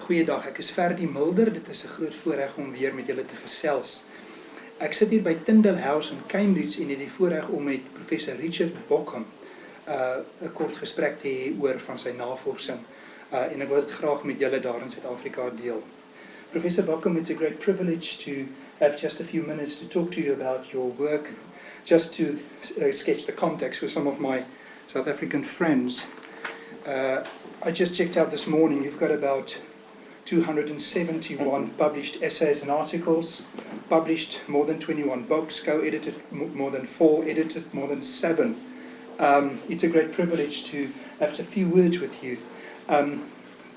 Goeiedag, ek is Ferdie Mulder. Dit is 'n groot voorreg om weer met julle te gesels. Ek sit hier by Tyndale House in Cambridge en het die voorreg om met Professor Richard Bauckham 'n kort gesprek te hê oor van sy navorsing. En ek wil dit graag met julle daar in Suid-Afrika deel. Professor Bauckham, it's a great privilege to have just a few minutes to talk to you about your work. Just to sketch the context for some of my South African friends. I just checked out this morning, you've got about 271 published essays and articles, published more than 21 books, co-edited more than 4, edited more than 7. It's a great privilege to have a few words with you.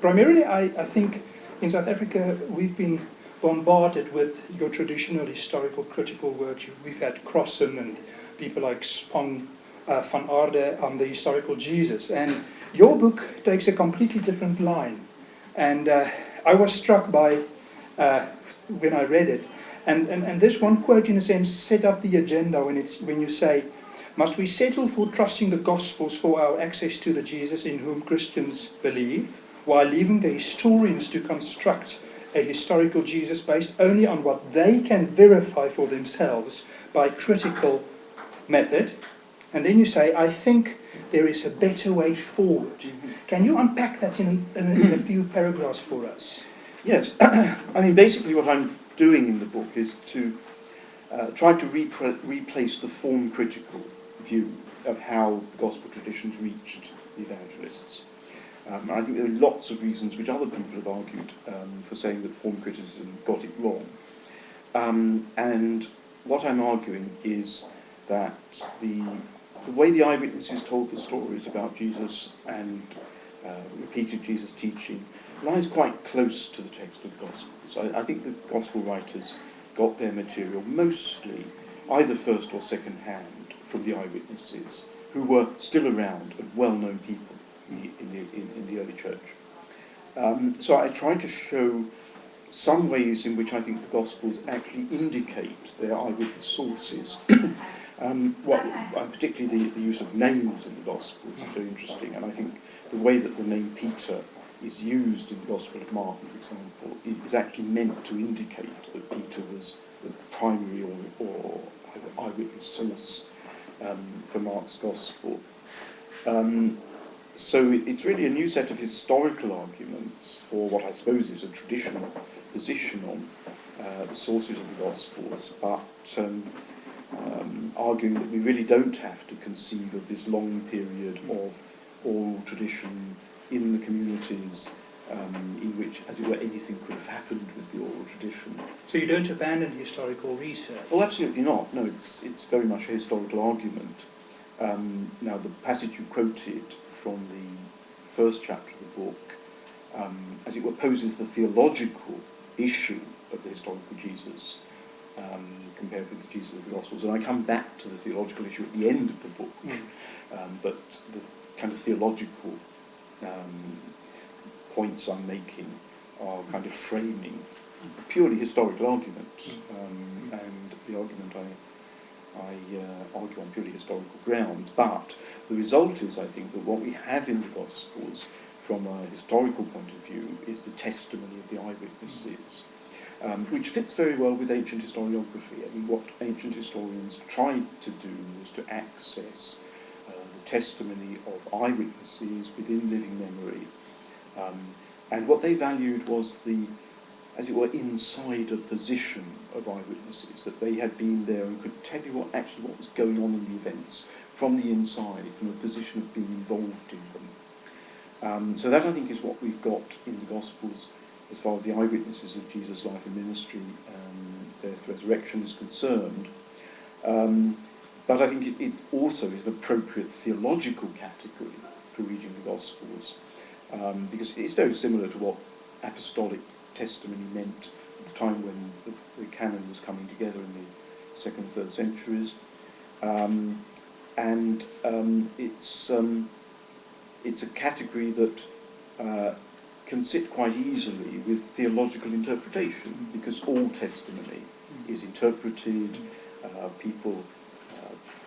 Primarily, I think in South Africa we've been bombarded with your traditional historical critical work. We've had Crossum and people like Spong, van Aarde on the historical Jesus. And your book takes a completely different line. And I was struck by when I read it. And this one quote, in a sense, set up the agenda when you say, must we settle for trusting the Gospels for our access to the Jesus in whom Christians believe, while leaving the historians to construct a historical Jesus based only on what they can verify for themselves by critical method? And then you say, I think there is a better way forward. Can you unpack that in a few paragraphs for us? Yes. I mean, basically what I'm doing in the book is to try to replace the form-critical view of how the gospel traditions reached the evangelists. I think there are lots of reasons which other people have argued for saying that form criticism got it wrong. And what I'm arguing is that the way the eyewitnesses told the stories about Jesus and repeated Jesus' teaching lies quite close to the text of the Gospels. I think the Gospel writers got their material mostly either first or second hand from the eyewitnesses, who were still around and well-known people in the early church. So I try to show some ways in which I think the Gospels actually indicate their eyewitness sources. Particularly the use of names in the Gospels is very interesting, and I think the way that the name Peter is used in the Gospel of Mark, for example, is actually meant to indicate that Peter was the primary or eyewitness source for Mark's Gospel. So it's really a new set of historical arguments for what I suppose is a traditional position on the sources of the Gospels, but arguing that we really don't have to conceive of this long period of oral tradition in the communities in which, as it were, anything could have happened with the oral tradition. So you don't abandon historical research? Well, absolutely not. No, it's very much a historical argument. Now, the passage you quoted from the first chapter of the book, as it were, poses the theological issue of the historical Jesus compared with the Jesus of the Gospels. And I come back to the theological issue at the end of the book, but the kind of theological points I'm making are kind of framing a purely historical argument, and the argument I argue on purely historical grounds. But the result is, I think, that what we have in the Gospels from a historical point of view is the testimony of the eyewitnesses, which fits very well with ancient historiography. I mean, what ancient historians tried to do was to access the testimony of eyewitnesses within living memory. And what they valued was the, as it were, insider position of eyewitnesses, that they had been there and could tell you what was going on in the events from the inside, from a position of being involved in them. So that, I think, is what we've got in the Gospels as far as the eyewitnesses of Jesus' life and ministry, death, resurrection is concerned. But I think it also is an appropriate theological category for reading the Gospels, because it's very similar to what apostolic testimony meant at the time when the canon was coming together in the 2nd and 3rd centuries. It's a category that can sit quite easily with theological interpretation, because all testimony is interpreted. People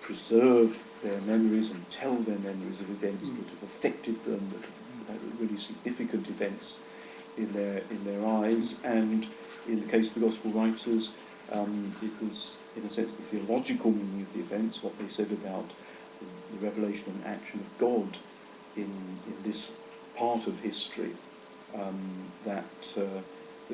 preserve their memories and tell their memories of events that have affected them, that have really significant events in their eyes, and in the case of the Gospel writers, it was, in a sense, the theological meaning of the events, what they said about the revelation and action of God in this part of history that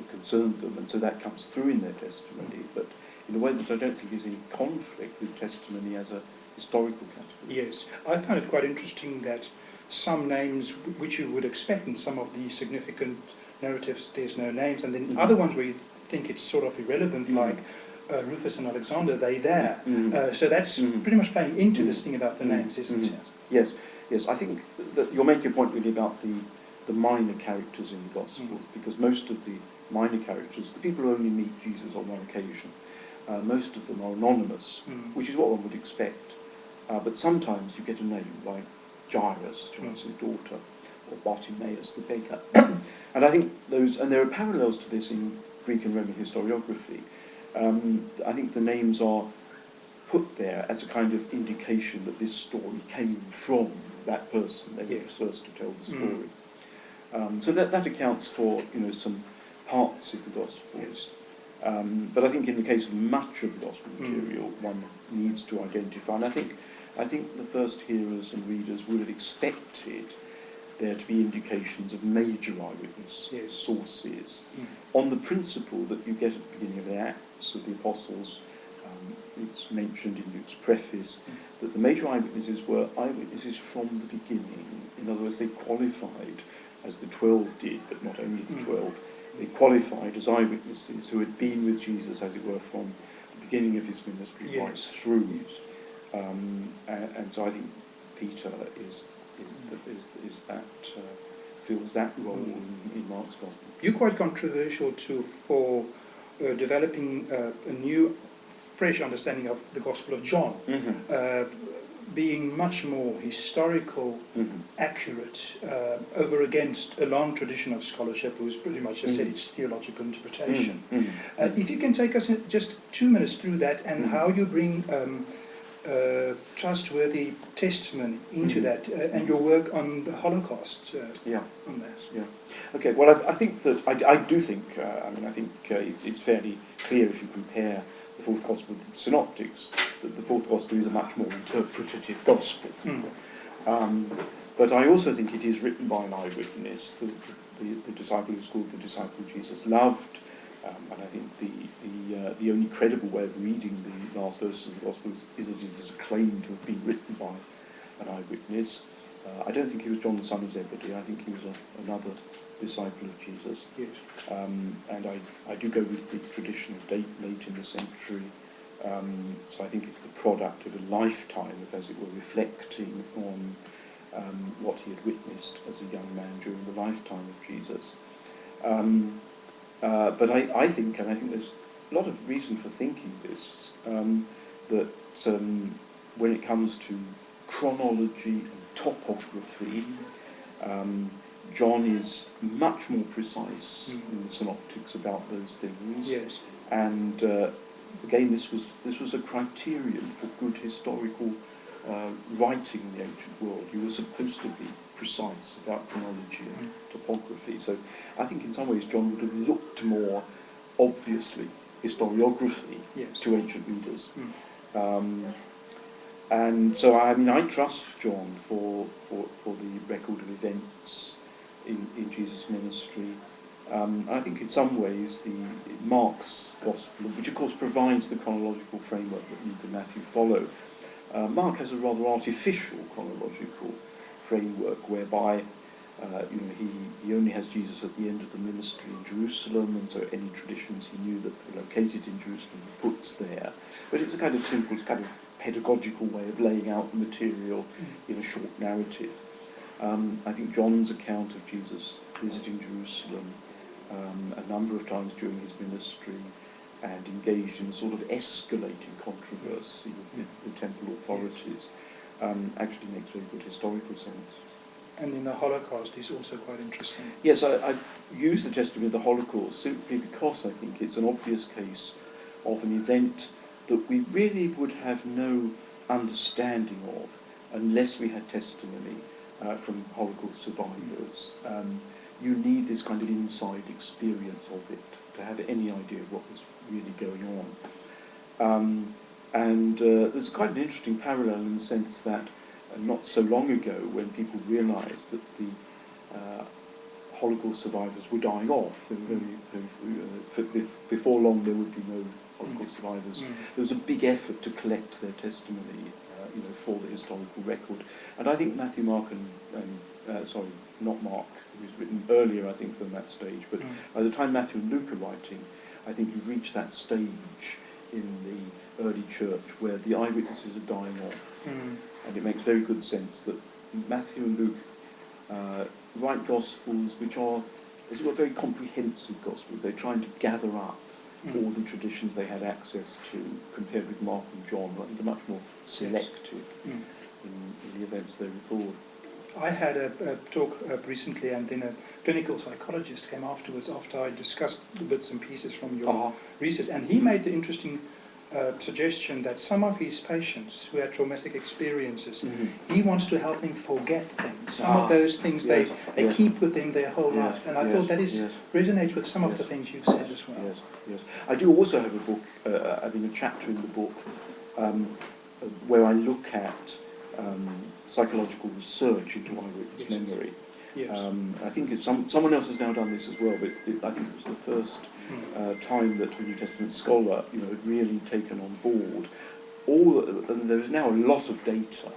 concerned them, and so that comes through in their testimony, but in a way that I don't think is in conflict with testimony as a historical category. Yes, I found it quite interesting that some names which you would expect in some of the significant narratives, there's no names, and then other ones where you think it's sort of irrelevant, like Rufus and Alexander, they're there. So that's pretty much playing into this thing about the names, isn't it? Yes, yes. I think that you're making a point really about the minor characters in the Gospels, because most of the minor characters, the people who only meet Jesus on one occasion, most of them are anonymous, which is what one would expect. But sometimes you get a name like Jairus, Jairus' daughter, or Bartimaeus the beggar. And I think there are parallels to this in Greek and Roman historiography. I think the names are put there as a kind of indication that this story came from that person. They were the first to tell the story. So that accounts for some parts of the Gospels. But I think in the case of much of the Gospel material, one needs to identify. And I think the first hearers and readers would have expected there to be indications of major eyewitness sources, on the principle that you get at the beginning of the Acts of the Apostles. It's mentioned in Luke's preface that the major eyewitnesses were eyewitnesses from the beginning. In other words, they qualified, as the 12 did, but not only the 12, they qualified as eyewitnesses who had been with Jesus, as it were, from the beginning of his ministry right through. And so I think Peter fills that role in Mark's Gospel. You're quite controversial too for developing a new, fresh understanding of the Gospel of John, being much more historical, accurate, over against a long tradition of scholarship who's pretty much just said it's theological interpretation. If you can take us in just 2 minutes through that and how you bring trustworthy testimony into that, and your work on the Holocaust on that. Yeah. Okay. Well, I think that I do think. I think it's fairly clear if you compare the fourth Gospel with the Synoptics that the fourth Gospel is a much more interpretative Gospel. But I also think it is written by an eyewitness. The disciple who's called the disciple Jesus loved. And I think the only credible way of reading the last verses of the Gospel is that it is claimed to have been written by an eyewitness. I don't think he was John the son of Zebedee. I think he was another disciple of Jesus. Yes. And I do go with the tradition of late in the century. So I think it's the product of a lifetime of, as it were, reflecting on what he had witnessed as a young man during the lifetime of Jesus. But I think there's a lot of reason for thinking this, that when it comes to chronology and topography, John is much more precise in the Synoptics about those things. Yes. And again, this was a criterion for good historical writing in the ancient world. You were supposed to be precise about chronology and topography. So I think in some ways John would have looked more obviously historiography to ancient readers. And so I trust John for the record of events in Jesus' ministry. I think in some ways Mark's Gospel, which of course provides the chronological framework that Luke and Matthew follow, Mark has a rather artificial chronological framework whereby he only has Jesus at the end of the ministry in Jerusalem, and so any traditions he knew that were located in Jerusalem he puts there. But it's a kind of simple, it's kind of pedagogical way of laying out the material in a short narrative. I think John's account of Jesus visiting Jerusalem a number of times during his ministry and engaged in a sort of escalating controversy with the temple authorities actually makes very good historical sense. And in the Holocaust is also quite interesting. Yes, I use the testimony of the Holocaust simply because I think it's an obvious case of an event that we really would have no understanding of unless we had testimony from Holocaust survivors. you need this kind of inside experience of it to have any idea of what was really going on. There's quite an interesting parallel in the sense that not so long ago, when people realised that the Holocaust survivors were dying off, before long there would be no Holocaust survivors. There was a big effort to collect their testimony, for the historical record. And I think Matthew, Mark, sorry, not Mark, who was written earlier, I think, than that stage. But by the time Matthew and Luke are writing, I think you've reached that stage in the early church where the eyewitnesses are dying off. And it makes very good sense that Matthew and Luke write Gospels which are, as it were, very comprehensive Gospels. They're trying to gather up all the traditions they had access to, compared with Mark and John, and they're much more selective in the events they record. I had a talk recently, and then a clinical psychologist came afterwards after I discussed the bits and pieces from your research, and he made the interesting suggestion that some of his patients who had traumatic experiences, he wants to help them forget things. Some of those things they keep with them their whole life, and I thought that resonates with some of the things you've said as well. Yes. I do also have a book, a chapter in the book where I look at psychological research into eyewitness memory. I think someone else has now done this as well, but I think it was the first time that a New Testament scholar, had really taken on board and there is now a lot of data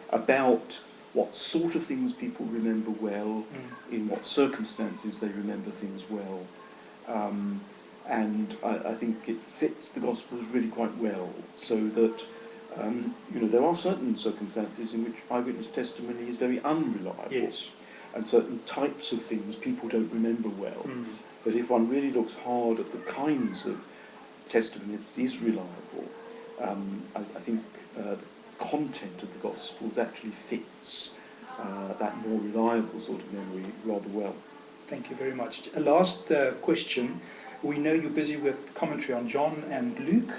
about what sort of things people remember well, in what circumstances they remember things well, and I think it fits the Gospels really quite well, so that there are certain circumstances in which eyewitness testimony is very unreliable, and certain types of things people don't remember well. But if one really looks hard at the kinds of testimony that is reliable, I think the content of the Gospels actually fits that more reliable sort of memory rather well. Thank you very much. A last question. We know you're busy with commentary on John and Luke.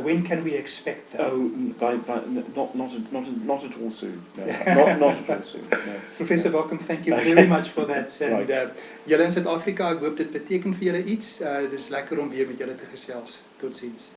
When can we expect that? Oh, not at all soon. No. not at all soon. No. Professor Bauckham, thank you very much for that. And julle in Suid-Afrika, ek hoop dit beteken vir julle iets. Dit is lekker om weer met julle te gesels. Totsiens.